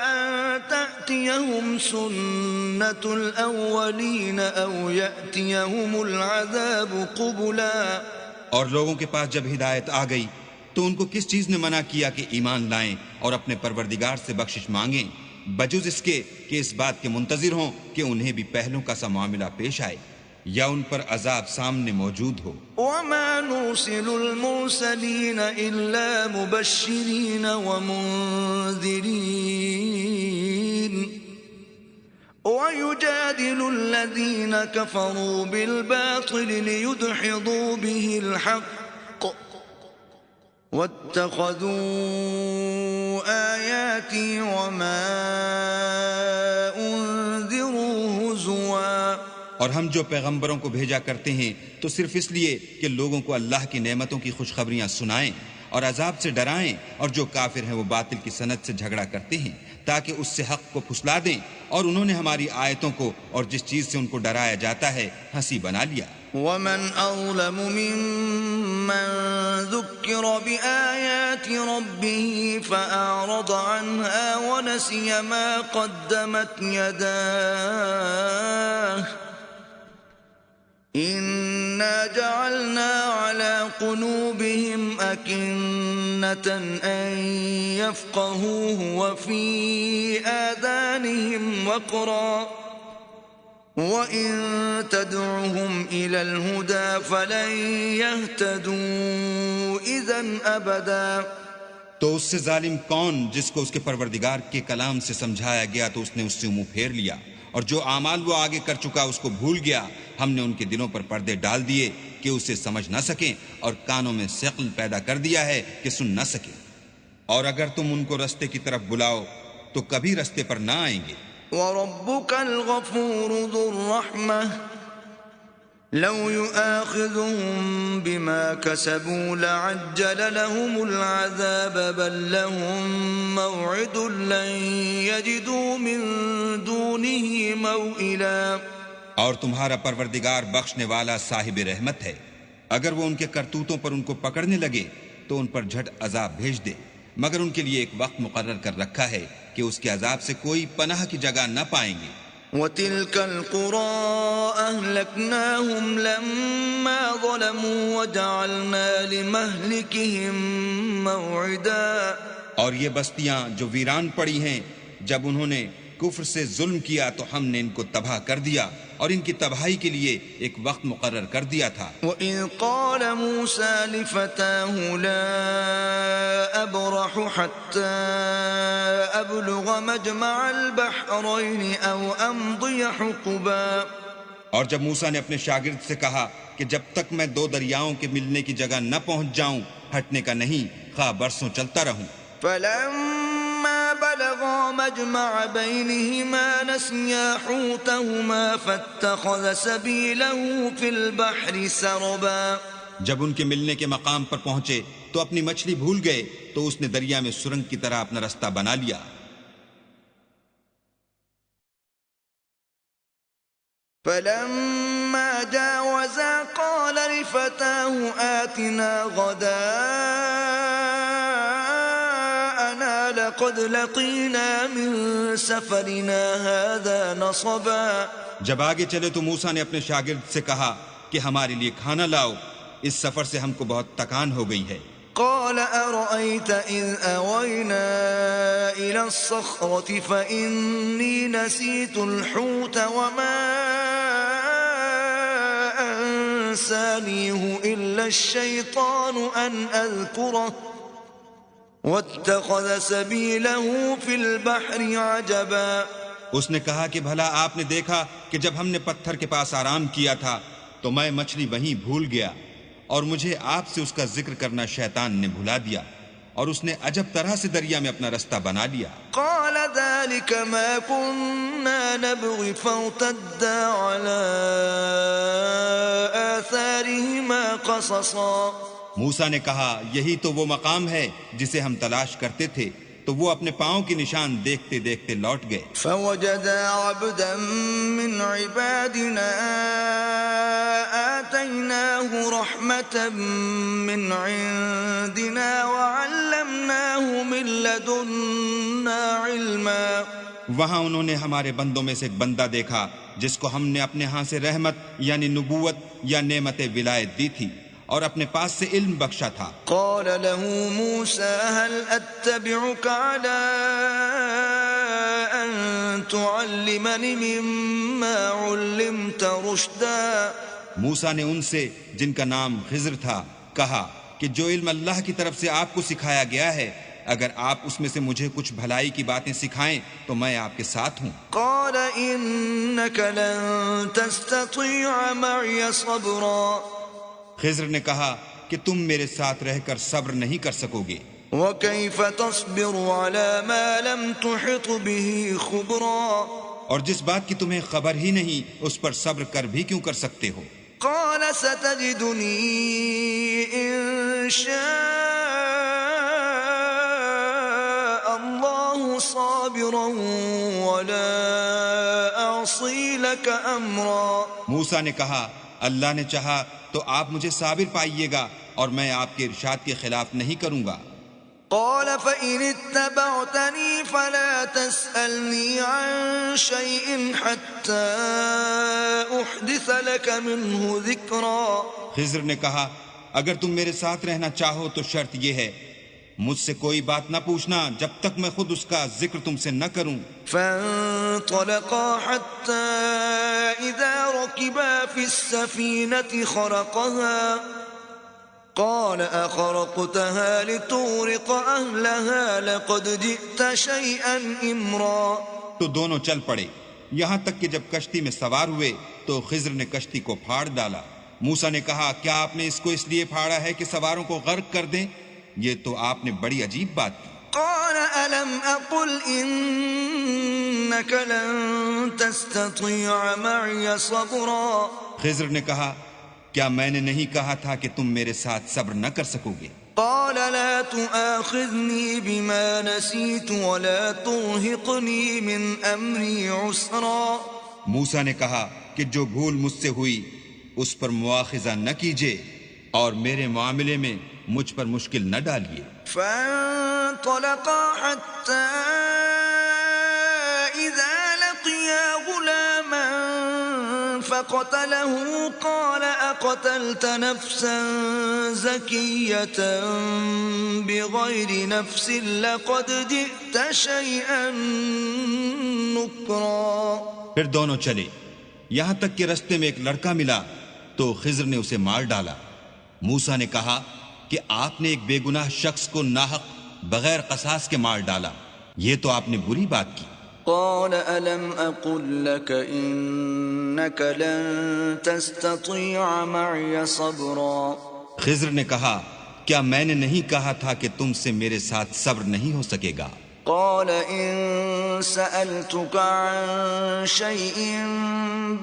أَن تَأْتِيَهُمْ سُنَّةُ الْأَوَّلِينَ أَوْ يَأْتِيَهُمُ الْعَذَابُ قُبُلًا۔ اور لوگوں کے پاس جب ہدایت آ گئی تو ان کو کس چیز نے منع کیا کہ ایمان لائیں اور اپنے پروردگار سے بخشش مانگیں، بجز اس کے کہ اس بات کے منتظر ہوں کہ انہیں بھی پہلوں کا سا معاملہ پیش آئے یا ان پر عذاب سامنے موجود ہو۔ وَمَا نُرْسِلُ الْمُرْسَلِينَ إِلَّا مُبَشِّرِينَ وَمُنذِرِينَ وَيُجَادِلُ الَّذِينَ كَفَرُوا بِالْبَاطِلِ لِيُدْحِضُوا بِهِ الْحَقَّ وَاتَّخَذُوا آيَاتِي وَمَا أُنذِرُوا هُزُوًا۔ اور ہم جو پیغمبروں کو بھیجا کرتے ہیں تو صرف اس لیے کہ لوگوں کو اللہ کی نعمتوں کی خوشخبریاں سنائیں اور عذاب سے ڈرائیں، اور جو کافر ہیں وہ باطل کی سند سے جھگڑا کرتے ہیں تاکہ اس سے حق کو پھسلا دیں، اور انہوں نے ہماری آیتوں کو اور جس چیز سے ان کو ڈرایا جاتا ہے ہنسی بنا لیا۔ وَمَنْ أَظْلَمُ مِمَّنْ ذُكِّرَ بِآيَاتِ رَبِّهِ فَأَعْرَضَ عَنْهَا وَنَسِيَ مَا قَدَّمَتْ يَدَاهُ إِنَّا جَعَلْنَا عَلَى قُلُوبِهِمْ أَكِنَّةً أَن يَفْقَهُوهُ وَفِي آذَانِهِمْ وَقْرًا وَإِن تَدْعُهُمْ إِلَى الْهُدَى فَلَن يَهْتَدُوا إِذًا أَبَدًا۔ تو اس سے ظالم کون جس کو اس کے پروردگار کے کلام سے سمجھایا گیا تو اس نے اس سے منہ پھیر لیا، اور جو اعمال وہ آگے کر چکا اس کو بھول گیا۔ ہم نے ان کے دلوں پر پردے ڈال دیے کہ اسے سمجھ نہ سکیں، اور کانوں میں ثقل پیدا کر دیا ہے کہ سن نہ سکیں، اور اگر تم ان کو رستے کی طرف بلاؤ تو کبھی رستے پر نہ آئیں گے۔ وَرَبُّكَ الْغَفُورُ ذُو الرَّحْمَةِ لو يؤاخذهم بما كسبوا لعجل لهم العذاب بل لهم موعد لن يجدوا من دونه موئلا۔ اور تمہارا پروردگار بخشنے والا صاحب رحمت ہے، اگر وہ ان کے کرتوتوں پر ان کو پکڑنے لگے تو ان پر جھٹ عذاب بھیج دے، مگر ان کے لیے ایک وقت مقرر کر رکھا ہے کہ اس کے عذاب سے کوئی پناہ کی جگہ نہ پائیں گے۔ وَتِلْكَ الْقُرَىٰ أَهْلَكْنَاهُمْ لَمَّا ظَلَمُوا وَجَعَلْنَا لِمَهْلِكِهِمْ مَوْعِدًا۔ اور یہ بستیاں جو ویران پڑی ہیں، جب انہوں نے کفر سے ظلم کیا تو ہم نے ان کو تباہ کر دیا اور ان کی تباہی کے لیے ایک وقت مقرر کر دیا تھا۔ وَإِذْ قَالَ مُوسَىٰ لِفَتَاهُ لَا أَبْرَحُ حَتَّىٰ أَبْلُغَ مَجْمَعَ الْبَحْرَيْنِ أَوْ أَمْضِيَ حُقُبًا۔ اور جب موسیٰ نے اپنے شاگرد سے کہا کہ جب تک میں دو دریاؤں کے ملنے کی جگہ نہ پہنچ جاؤں ہٹنے کا نہیں، خواہ برسوں چلتا رہوں۔ فَلَمَّا بَلَغَا مَجْمَعَ بَيْنِهِمَا نَسِيَا حُوتَهُمَا فَاتَّخَذَ سَبِيلَهُ فِي الْبَحْرِ سَرَبًا۔ جب ان کے ملنے کے مقام پر پہنچے تو اپنی مچھلی بھول گئے تو اس نے دریا میں سرنگ کی طرح اپنا رستہ بنا لیا۔ فَلَمَّا جَاوَزَا قَالَ لِفَتَاهُ آتِنَا غَدَاءَنَا لَقَدْ لَقِينَا مِن سَفَرِنَا هَذَا نَصَبًا۔ جب آگے چلے تو موسیٰ نے اپنے شاگرد سے کہا کہ ہمارے لیے کھانا لاؤ، اس سفر سے ہم کو بہت تکان ہو گئی ہے۔ قال أرأيت إذ أوينا إلى الصخرة فإني نسيت الحوت وما أنسانيه إلا الشيطان أن أذكره واتخذ سبيله في البحر عجبا۔ اس نے کہا کہ بھلا آپ نے دیکھا کہ جب ہم نے پتھر کے پاس آرام کیا تھا تو میں مچھلی وہیں بھول گیا اور مجھے آپ سے اس کا ذکر کرنا شیطان نے بھلا دیا اور اس نے عجب طرح سے دریا میں اپنا رستہ بنا لیا۔ قال ذلك ما كنا نبغي فارتدا على آثارهما قصصا۔ موسیٰ نے کہا یہی تو وہ مقام ہے جسے ہم تلاش کرتے تھے، تو وہ اپنے پاؤں کی نشان دیکھتے دیکھتے لوٹ گئے۔ فوجدا عبدا من عبادنا آتيناه رحمة من عندنا وعلمناه من لدنا علما۔ وہاں انہوں نے ہمارے بندوں میں سے ایک بندہ دیکھا جس کو ہم نے اپنے ہاں سے رحمت یعنی نبوت یا نعمت ولایت دی تھی اور اپنے پاس سے علم بخشا تھا۔ قال له موسى هل أتبعك على أن تعلمني مما علمت رشدا۔ موسیٰ نے ان سے جن کا نام خضر تھا کہا کہ جو علم اللہ کی طرف سے آپ کو سکھایا گیا ہے اگر آپ اس میں سے مجھے کچھ بھلائی کی باتیں سکھائیں تو میں آپ کے ساتھ ہوں۔ قال إنك لن تستطيع معي صبرا۔ خضر نے کہا کہ تم میرے ساتھ رہ کر صبر نہیں کر سکو گے۔ وكيف تصبر على ما لم تحط به خبرا۔ اور جس بات کی تمہیں خبر ہی نہیں اس پر صبر کر بھی کیوں کر سکتے ہو؟ قال ستجدني إن شاء الله صابرا ولا أعصي لك أمرا۔ موسیٰ نے کہا اللہ نے چاہا تو آپ مجھے صابر پائیے گا اور میں آپ کے ارشاد کے خلاف نہیں کروں گا۔ قال فإن اتبعتني فلا تسألني عن شيء حتى أحدث لك منه ذكرا۔ خضر نے کہا اگر تم میرے ساتھ رہنا چاہو تو شرط یہ ہے مجھ سے کوئی بات نہ پوچھنا جب تک میں خود اس کا ذکر تم سے نہ کروں۔ فانطلقا حتى إذا ركبا في السفينة خرقها قال أخرقتها لتغرق أهلها لقد جئت شيئا إمرا۔ تو دونوں چل پڑے یہاں تک کہ جب کشتی میں سوار ہوئے تو خضر نے کشتی کو پھاڑ ڈالا۔ موسیٰ نے کہا کیا آپ نے اس کو اس لیے پھاڑا ہے کہ سواروں کو غرق کر دیں؟ یہ تو آپ نے بڑی عجیب بات کی۔ قال ألم أقل إنك لن تستطيع معي صبرا خضر نے کہا کیا میں نے نہیں کہا تھا کہ تم میرے ساتھ صبر نہ کر سکو گے؟ قال لا تؤاخذني بما نسيت ولا ترهقني من أمري عسرا موسیٰ نے کہا کہ جو بھول مجھ سے ہوئی اس پر مواخذہ نہ کیجیے اور میرے معاملے میں مجھ پر مشکل نہ ڈالیے۔ فانطلقا حتى إذا لقيا غلاما فقتله قال أقتلت نفسا زكية بغير نفس لقد جئت شيئا نكرا۔ پھر دونوں چلے یہاں تک کہ رستے میں ایک لڑکا ملا تو خضر نے اسے مار ڈالا۔ موسیٰ نے کہا کہ آپ نے ایک بے گناہ شخص کو ناحق بغیر قصاص کے مار ڈالا، یہ تو آپ نے بری بات کی۔ قال ألم أقل لك إنك لن تستطيع معي صبرا خضر نے کہا کیا میں نے نہیں کہا تھا کہ تم سے میرے ساتھ صبر نہیں ہو سکے گا؟ قال إن سألتك عن شيء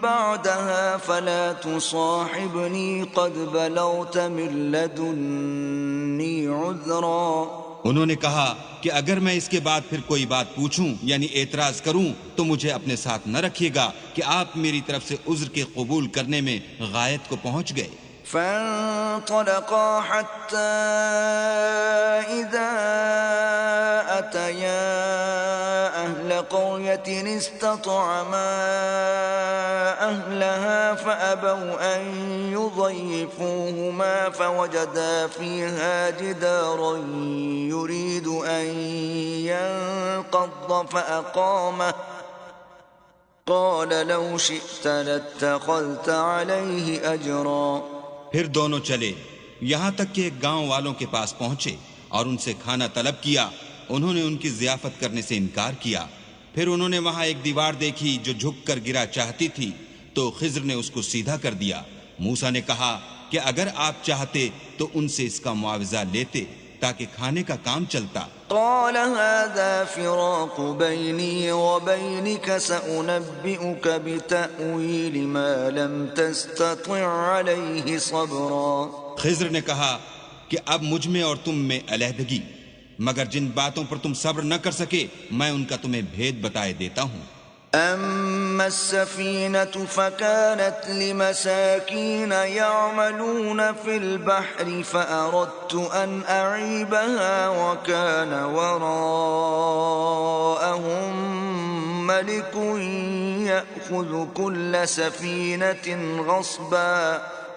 بعدها فلا تصاحبني قد بلغت من لدني عذرا۔ انہوں نے کہا کہ اگر میں اس کے بعد پھر کوئی بات پوچھوں یعنی اعتراض کروں تو مجھے اپنے ساتھ نہ رکھیے گا کہ آپ میری طرف سے عذر کے قبول کرنے میں غایت کو پہنچ گئے۔ فانطلقا حتى إذا أتيا أهل قرية استطعما أهلها فأبوا أن يضيفوهما فوجدا فيها جدارا يريد أن ينقض فأقامه قال لو شئت لاتخذت عليه أجرا۔ پھر دونوں چلے یہاں تک کہ ایک گاؤں والوں کے پاس پہنچے اور ان سے کھانا طلب کیا۔ انہوں نے ان کی ضیافت کرنے سے انکار کیا۔ پھر انہوں نے وہاں ایک دیوار دیکھی جو جھک کر گرا چاہتی تھی تو خضر نے اس کو سیدھا کر دیا۔ موسیٰ نے کہا کہ اگر آپ چاہتے تو ان سے اس کا معاوضہ لیتے تاکہ کھانے کا کام چلتا۔ قال هذا فراق بيني وبينك سأنبئك بتأويل ما لم تستطع عليه صبرا۔ خضر نے کہا کہ اب مجھ میں اور تم میں علیحدگی، مگر جن باتوں پر تم صبر نہ کر سکے میں ان کا تمہیں بھید بتائے دیتا ہوں۔ أما السفينة فكانت لمساكين يعملون في البحر فأردت أن أعيبها وكان وراءهم ملك يأخذ كل سفينة غصبا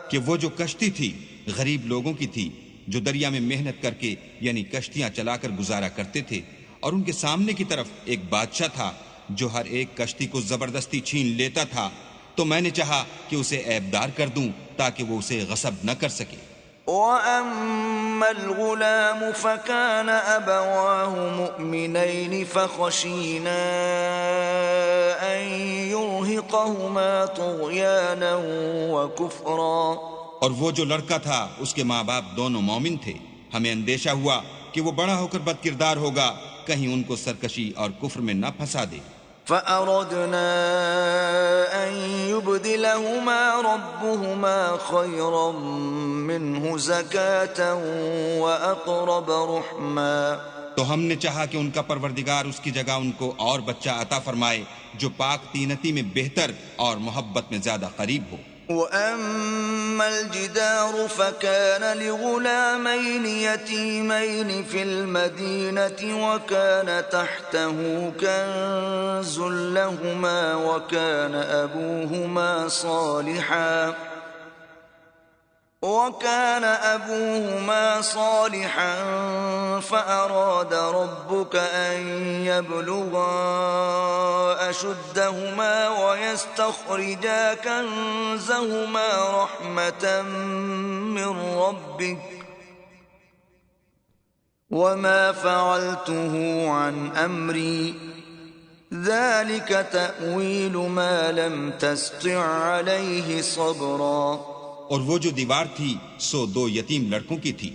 کہ وہ جو کشتی تھی غریب لوگوں کی تھی جو دریا میں محنت کر کے یعنی کشتیاں چلا کر گزارا کرتے تھے، اور ان کے سامنے کی طرف ایک بادشاہ تھا جو ہر ایک کشتی کو زبردستی چھین لیتا تھا، تو میں نے چاہا کہ اسے عیبدار کر دوں تاکہ وہ اسے غصب نہ کر سکے۔ وَأَمَّا الْغُلَامُ فَكَانَ أَبَوَاهُ مُؤْمِنَيْنِ فَخَشِينَا أَن يُرْهِقَهُمَا طُغْيَانًا وَكُفْرًا۔ اور وہ جو لڑکا تھا اس کے ماں باپ دونوں مومن تھے، ہمیں اندیشہ ہوا کہ وہ بڑا ہو کر بد کردار ہوگا، کہیں ان کو سرکشی اور کفر میں نہ پھنسا دے۔ فَأَرَدْنَا أَن يُبْدِلَهُمَا رَبُّهُمَا خَيْرًا مِّنْهُ زَكَاةً وَأَقْرَبَ رُحْمًا۔ تو ہم نے چاہا کہ ان کا پروردگار اس کی جگہ ان کو اور بچہ عطا فرمائے جو پاک تینتی میں بہتر اور محبت میں زیادہ قریب ہو۔ وَأَمَّا الْجِدَارُ فَكَانَ لِغُلَامَيْنِ يَتِيمَيْنِ فِي الْمَدِينَةِ وَكَانَ تَحْتَهُ كَنزٌ لَهُمَا وَكَانَ أَبُوهُمَا صَالِحًا فَأَرَادَ رَبُّكَ أَن يَبْلُغَا أَشُدَّهُمَا وَيَسْتَخْرِجَا كَنزَهُمَا رَحْمَةً مِّن رَّبِّكَ وَمَا فَعَلْتُهُ عَنْ أَمْرِي ذَلِكَ تَأْوِيلُ مَا لَمْ تَسْطِع عَلَيْهِ صَبْرًا۔ اور وہ جو دیوار تھی سو دو یتیم لڑکوں کی تھی،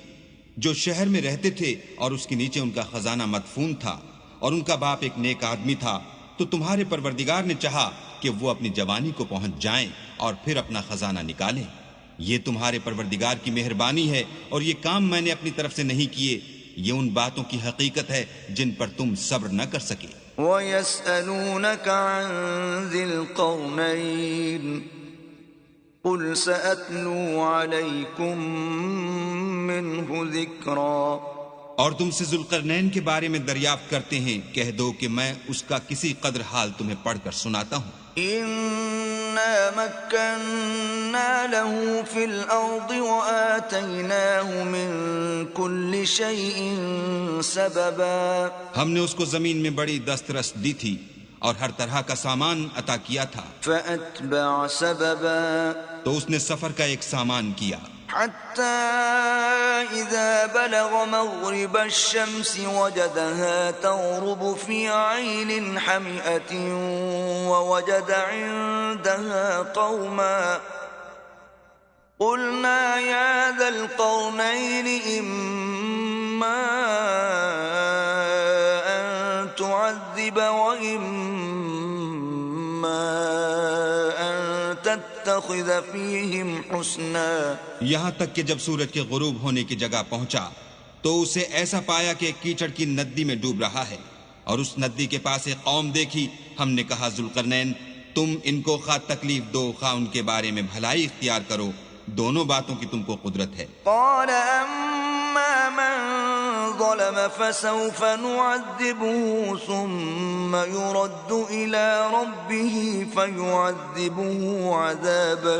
جو شہر میں رہتے تھے اور اس کے نیچے ان کا خزانہ مدفون تھا، اور ان کا باپ ایک نیک آدمی تھا، تو تمہارے پروردگار نے چاہا کہ وہ اپنی جوانی کو پہنچ جائیں اور پھر اپنا خزانہ نکالیں۔ یہ تمہارے پروردگار کی مہربانی ہے، اور یہ کام میں نے اپنی طرف سے نہیں کیے، یہ ان باتوں کی حقیقت ہے جن پر تم صبر نہ کر سکے۔ وَيَسْأَلُونَكَ عَنْ ذِي الْقَرْنَيْنِ قُلْ سَأَتْلُو عَلَيْكُمْ مِنْهُ ذِكْرًا۔ اور تم سے ذوالقرنین کے بارے میں دریافت کرتے ہیں، کہہ دو کہ میں اس کا کسی قدر حال تمہیں پڑھ کر سناتا ہوں۔ إِنَّا مَكَّنَّا لَهُ فِي الْأَرْضِ وَآتَيْنَاهُ مِنْ كُلِّ شَيْءٍ سَبَبًا۔ ہم نے اس کو زمین میں بڑی دسترس دی تھی اور ہر طرح کا سامان عطا کیا تھا۔ فَأَتْبَعَ سَبَبًا، تو اس نے سفر کا ایک سامان کیا، حَتَّى إِذَا بَلَغَ مَغْرِبَ الشَّمْسِ وَجَدَهَا تَغْرُبُ فِي عَيْنٍ حَمِئَةٍ وَوَجَدَ عِندَهَا قَوْمًا قُلْنَا يَا ذَا الْقَرْنَيْنِ إِمَّا أَن تُعَذِّبَ وَإِمَّا أَن تَتَّخِذَ فِيهِمْ حُسْنًا۔ یہاں تک کہ جب سورج کے غروب ہونے کی جگہ پہنچا تو اسے ایسا پایا کہ کیچڑ کی ندی میں ڈوب رہا ہے، اور اس ندی کے پاس ایک قوم دیکھی۔ ہم نے کہا ذوالقرنین، تم ان کو خواہ تکلیف دو خواہ ان کے بارے میں بھلائی اختیار کرو، دونوں باتوں کی تم کو قدرت ہے۔ قال أما من ظلم فسوف نعذبه ثم يرد إلى ربه فيعذبه عذابا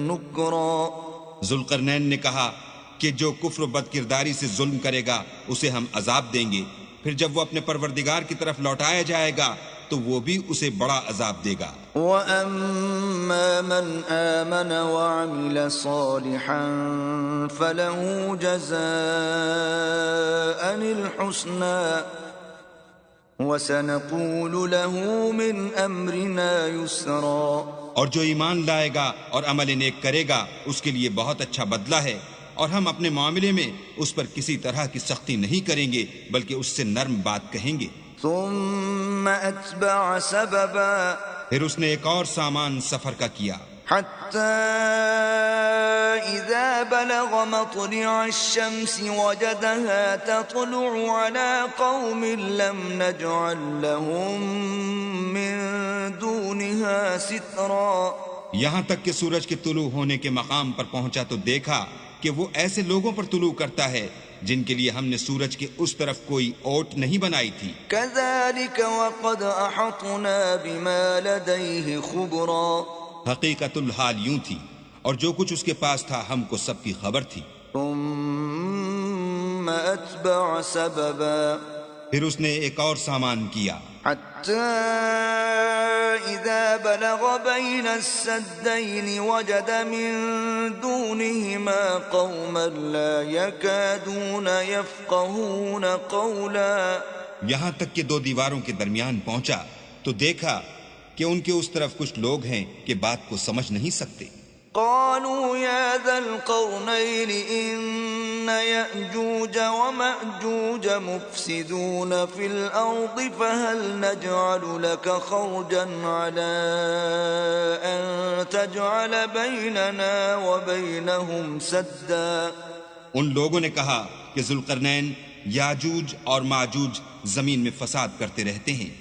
نكرا۔ ذوالقرنین نے کہا کہ جو کفر و بد کرداری سے ظلم کرے گا اسے ہم عذاب دیں گے، پھر جب وہ اپنے پروردگار کی طرف لوٹایا جائے گا تو وہ بھی اسے بڑا عذاب دے گا۔ وَأَمَّا مَنْ آمَنَ وَعَمِلَ صَالِحًا فَلَهُ جَزَاءً الْحُسْنَى وَسَنَقُولُ لَهُ مِنْ أَمْرِنَا يُسْرًا۔ اور جو ایمان لائے گا اور عمل نیک کرے گا اس کے لیے بہت اچھا بدلہ ہے، اور ہم اپنے معاملے میں اس پر کسی طرح کی سختی نہیں کریں گے بلکہ اس سے نرم بات کہیں گے۔ ثم أتبع سببا، پھر اس نے ایک اور سامان سفر کا کیا، حتى إذا بلغ مطلع الشمس وجدها تطلع على قوم لم نجعل لهم من دونها سترا۔ یہاں تک کہ سورج کے طلوع ہونے کے مقام پر پہنچا تو دیکھا کہ وہ ایسے لوگوں پر طلوع کرتا ہے جن کے لیے ہم نے سورج کے اس طرف کوئی اوٹ نہیں بنائی تھی۔ كذلك وقد أحطنا بما لديه خبرا، حقیقت الحال یوں تھی، اور جو کچھ اس کے پاس تھا ہم کو سب کی خبر تھی۔ ثم أتبع سببا، پھر اس نے ایک اور سامان کیا، حتى إذا بلغ بين السدين وجد من دونهما قوما لا يكادون يفقهون قولا۔ یہاں تک کہ دو دیواروں کے درمیان پہنچا تو دیکھا کہ ان کے اس طرف کچھ لوگ ہیں کہ بات کو سمجھ نہیں سکتے۔ قالوا يا ذا القرنين إن يأجوج ومأجوج مفسدون في الأرض فهل نجعل لك خرجا على أن تجعل بيننا وبينهم سدا۔ ان لوگوں نے کہا کہ ذوالقرنین، یاجوج اور ماجوج زمین میں فساد کرتے رہتے ہیں،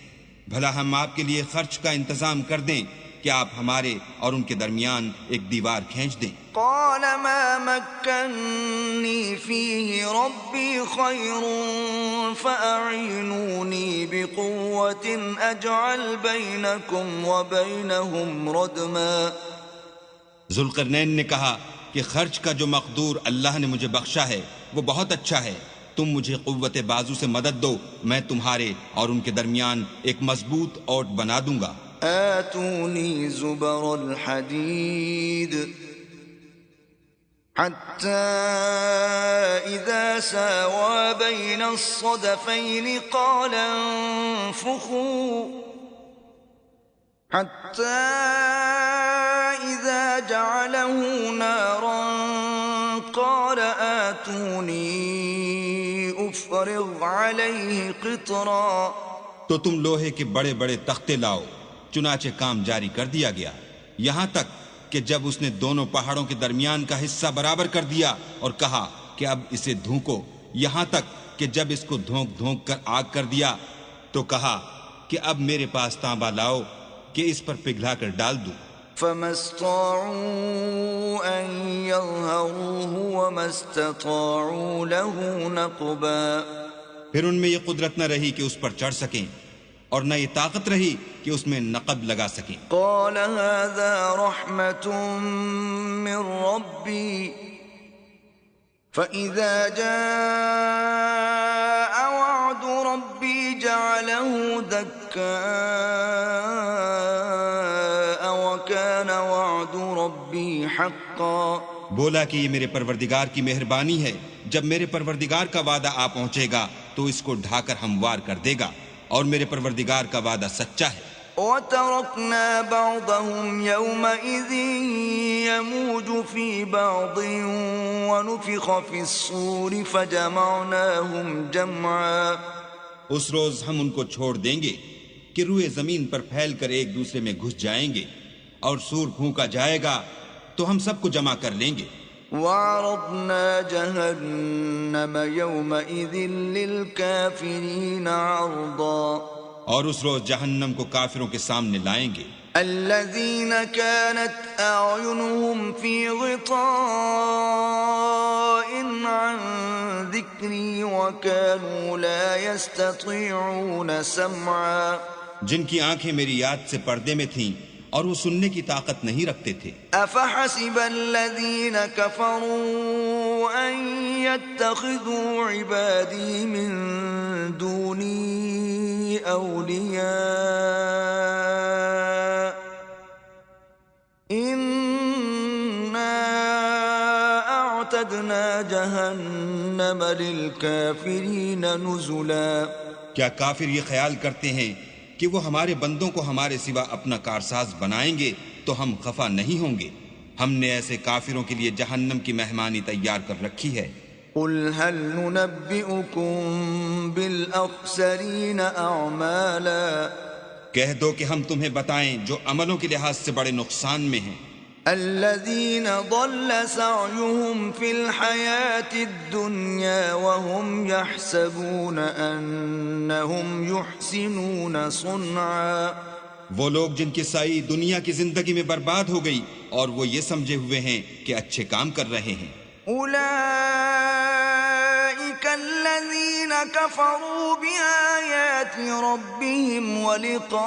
بھلا ہم آپ کے لیے خرچ کا انتظام کر دیں کہ آپ ہمارے اور ان کے درمیان ایک دیوار کھینچ دیں۔ قال ما مكنني فيه ربي خير فأعينوني بقوة أجعل بينكم وبينهم ردما۔ ذوالقرنین نے کہا کہ خرچ کا جو مقدور اللہ نے مجھے بخشا ہے وہ بہت اچھا ہے، تم مجھے قوت بازو سے مدد دو، میں تمہارے اور ان کے درمیان ایک مضبوط اوٹ بنا دوں گا۔ آتوني زبر الحديد حتى إذا ساوى بين الصدفين قال انفخوا حتى إذا جعله نارا قال آتوني افرغ عليه قطرا. تو تم لوہے کے بڑے بڑے تختے لاؤ. چنانچہ کام جاری کر دیا گیا یہاں تک کہ جب اس نے دونوں پہاڑوں کے درمیان کا حصہ برابر کر دیا اور کہا کہ اب اسے دھونکو، یہاں تک کہ جب اس کو دھونک دھونک کر آگ کر دیا تو کہا کہ اب میرے پاس تانبا لاؤ کہ اس پر پگھلا کر ڈال دوں. فما استطاعوا ان يظهروه وما استطاعوا له نقبا. پھر ان میں یہ قدرت نہ رہی کہ اس پر چڑھ سکیں اور نہ یہ طاقت رہی کہ اس میں نقب لگا سکیں. قال هذا رحمة من ربي فإذا جاء وعد ربي جعله دكاء وكان وعد ربي حقا. بولا کہ یہ میرے پروردگار کی مہربانی ہے، جب میرے پروردگار کا وعدہ آ پہنچے گا تو اس کو ڈھا کر ہموار کر دے گا، اور میرے پروردگار کا وعدہ سچا ہے. وَتَرَكْنَا بَعْضَهُمْ يَوْمَئِذٍ يَمُوجُ فِي بَعْضٍ وَنُفِخَ فِي الصُّورِ فَجَمَعْنَاهُمْ جَمْعًا. اس روز ہم ان کو چھوڑ دیں گے کہ روئے زمین پر پھیل کر ایک دوسرے میں گھس جائیں گے، اور سور پھونکا جائے گا تو ہم سب کو جمع کر لیں گے. وَعَرَضْنَا جَهَنَّمَ يَوْمَئِذٍ لِلْكَافِرِينَ عَرْضًا. اور اس روز جہنم کو کافروں کے سامنے لائیں گے. الَّذِينَ كَانَتْ أَعْيُنُهُمْ فِي غِطَاءٍ عَنْ ذِكْرِي وَكَانُوا لَا يَسْتَطِيعُونَ سَمْعًا. جن کی آنکھیں میری یاد سے پردے میں تھیں اور وہ سننے کی طاقت نہیں رکھتے تھے. أَفَحَسِبَ الَّذِينَ كَفَرُوا أَن يَتَّخِذُوا عِبَادِي مِن دُونِي أَوْلِيَاءَ إِنَّا أَعْتَدْنَا جَهَنَّمَ لِلْكَافِرِينَ نُزُلًا. کیا کافر یہ خیال کرتے ہیں کہ وہ ہمارے بندوں کو ہمارے سوا اپنا کارساز بنائیں گے تو ہم خفا نہیں ہوں گے؟ ہم نے ایسے کافروں کے لیے جہنم کی مہمانی تیار کر رکھی ہے. قُلْ هَلْ نُنَبِّئُكُمْ بِالْأَخْسَرِينَ أَعْمَالًا. کہہ دو کہ ہم تمہیں بتائیں جو عملوں کے لحاظ سے بڑے نقصان میں ہیں. الَّذِينَ ضَلَّ سَعْيُهُمْ فِي الْحَيَاةِ الدُّنْيَا وَهُمْ يَحْسَبُونَ أَنَّهُمْ يُحْسِنُونَ صُنْعًا. وہ لوگ جن کی سعی دنیا کی زندگی میں برباد ہو گئی اور وہ یہ سمجھے ہوئے ہیں کہ اچھے کام کر رہے ہیں. أُولَئِكَ الَّذِينَ كَفَرُوا بِآيَاتِ رَبِّهِمْ وَلِقَائِهِ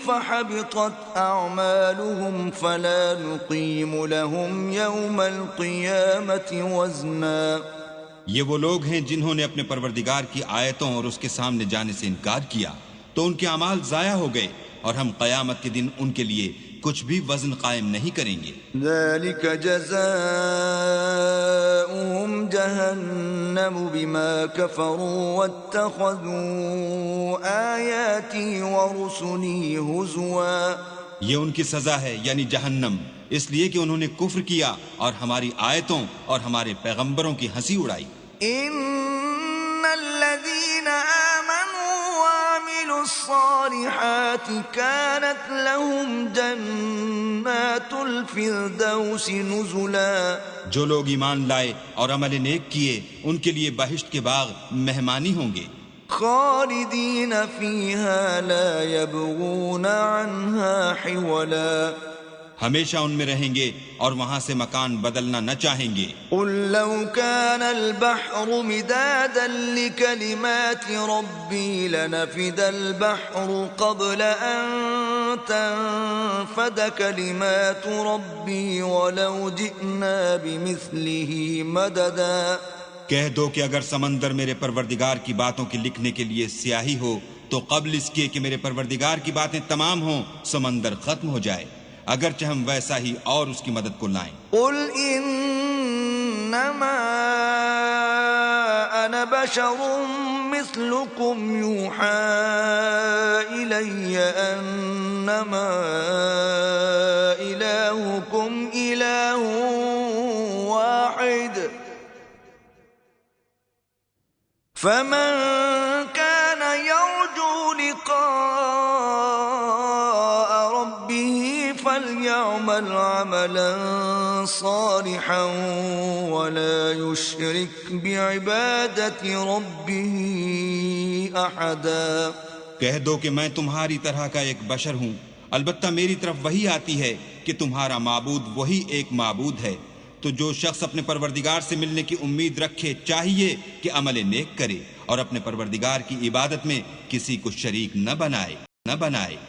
فَحَبِطَتْ أَعْمَالُهُمْ فَلَا نُقِيمُ لَهُمْ يَوْمَ الْقِيَامَةِ وَزْنًا. یہ وہ لوگ ہیں جنہوں نے اپنے پروردگار کی آیتوں اور اس کے سامنے جانے سے انکار کیا تو ان کے اعمال ضائع ہو گئے، اور ہم قیامت کے دن ان کے لیے کچھ بھی وزن قائم نہیں کریں گے. ذَلِكَ جَزَاؤُهُمْ جَهَنَّمُ بِمَا كَفَرُوا وَاتَّخَذُوا آيَاتِي وَرُسُلِي هُزُوًا. یہ ان کی سزا ہے یعنی جہنم، اس لیے کہ انہوں نے کفر کیا اور ہماری آیتوں اور ہمارے پیغمبروں کی ہنسی اڑائی. إِنَّ الَّذِينَ آمَنُوا وَعَمِلُوا الصَّالِحَاتِ كَانَتْ لَهُمْ جَنَّاتُ الْفِرْدَوْسِ نُزُلًا. جو لوگ ایمان لائے اور عمل نیک کیے ان کے لیے بہشت کے باغ مہمانی ہوں گے. خالدین فیہا لا یبغون عنہا حولا. ہمیشہ ان میں رہیں گے اور وہاں سے مکان بدلنا نہ چاہیں گے. قل لو كان البحر مدادا لكلمات ربي لنفد البحر قبل أن تنفد كلمات ربي ولو جئنا بمثله مددا. کہہ دو کہ اگر سمندر میرے پروردگار کی باتوں کے لکھنے کے لیے سیاہی ہو تو قبل اس کے کہ میرے پروردگار کی باتیں تمام ہوں سمندر ختم ہو جائے، اگرچہ ہم ویسا ہی اور اس کی مدد کو لائیں. قل انما انا بشر مثلكم يوحى الي انما الهكم اله واحد فمن كان يرجو لقاء ربه فليعمل عملا صالحا ولا يشرك بعبادة ربه أحدا۔ کہہ دو کہ میں تمہاری طرح کا ایک بشر ہوں، البتہ میری طرف وہی آتی ہے کہ تمہارا معبود وہی ایک معبود ہے، تو جو شخص اپنے پروردگار سے ملنے کی امید رکھے چاہیے کہ عمل نیک کرے اور اپنے پروردگار کی عبادت میں کسی کو شریک نہ بنائے۔